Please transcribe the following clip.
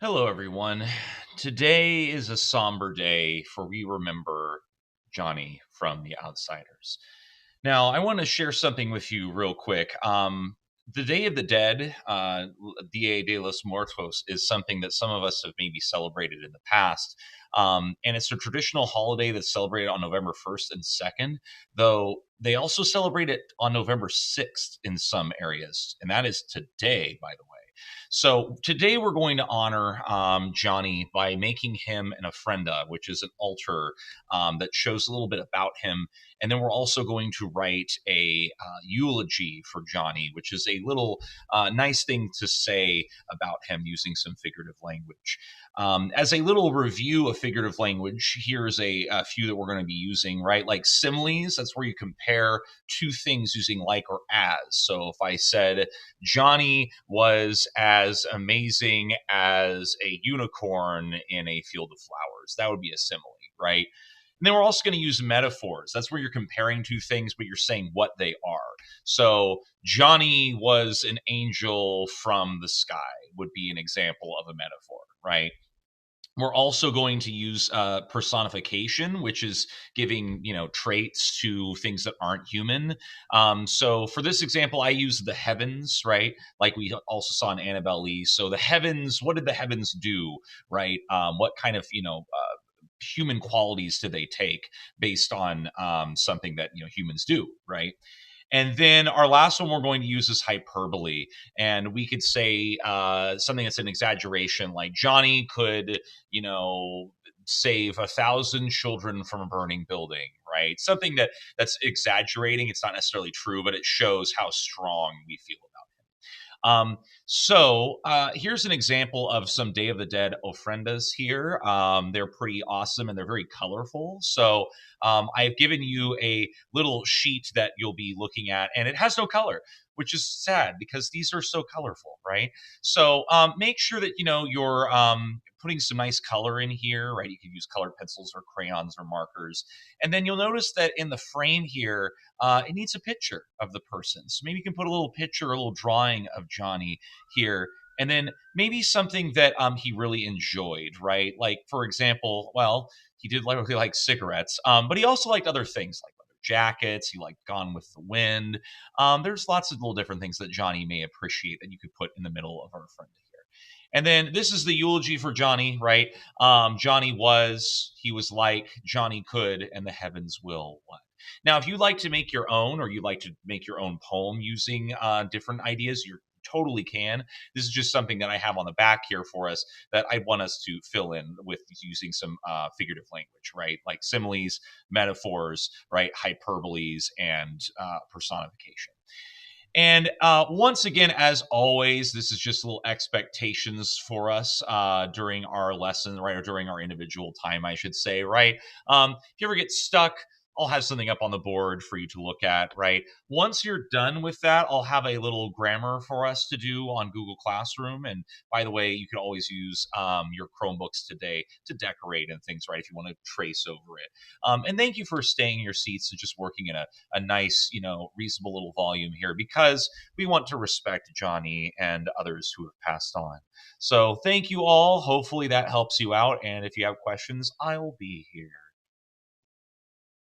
Hello, everyone. Today is a somber day for we remember Johnny from The Outsiders. Now, I want to share something with you real quick. The Day of the Dead, Dia de los Muertos, is something that some of us have maybe celebrated in the past. And it's a traditional holiday that's celebrated on November 1st and 2nd, though they also celebrate it on November 6th in some areas. And that is today, by the way. So today we're going to honor Johnny by making him an ofrenda, which is an altar that shows a little bit about him. And then we're also going to write a eulogy for Johnny, which is a little nice thing to say about him using some figurative language. As a little review of figurative language, here's a few that we're going to be using, right? Like similes, that's where you compare two things using like or as. So if I said, Johnny was as amazing as a unicorn in a field of flowers, that would be a simile, right? And then we're also going to use metaphors. That's where you're comparing two things, but you're saying what they are. So Johnny was an angel from the sky would be an example of a metaphor, right? We're also going to use personification, which is giving traits to things that aren't human. So for this example, I use the heavens, right? Like we also saw in Annabelle Lee. So the heavens, what did the heavens do, right? What kind of human qualities do they take based on something that humans do, right? And then our last one we're going to use is hyperbole. And we could say something that's an exaggeration, like Johnny could, save 1,000 children from a burning building, right? Something that's exaggerating. It's not necessarily true, but it shows how strong we feel about it. Here's an example of some Day of the Dead ofrendas here. They're pretty awesome and they're very colorful. So I've given you a little sheet that you'll be looking at, and it has no color, which is sad because these are so colorful, right? So make sure that you're putting some nice color in here, right? You can use colored pencils or crayons or markers, and then you'll notice that in the frame here, it needs a picture of the person. So maybe you can put a little picture, a little drawing of Johnny here, and then maybe something that he really enjoyed, right? Like for example, well, he did really like cigarettes, but he also liked other things like leather jackets. He liked Gone with the Wind. There's lots of little different things that Johnny may appreciate that you could put in the middle of our friend here. And then this is the eulogy for Johnny, right? He was like, Johnny could, and the heavens will what? Now, if you like to make your own, or you like to make your own poem using different ideas, you totally can. This is just something that I have on the back here for us that I want us to fill in with using some figurative language, right? Like similes, metaphors, right? Hyperboles, and personification. And once again, as always, this is just little expectations for us during our lesson, right? Or during our individual time, I should say, right? If you ever get stuck, I'll have something up on the board for you to look at, right? Once you're done with that, I'll have a little grammar for us to do on Google Classroom. And by the way, you can always use your Chromebooks today to decorate and things, right? If you want to trace over it. And thank you for staying in your seats and just working in a nice, reasonable little volume here because we want to respect Johnny and others who have passed on. So thank you all. Hopefully that helps you out. And if you have questions, I'll be here.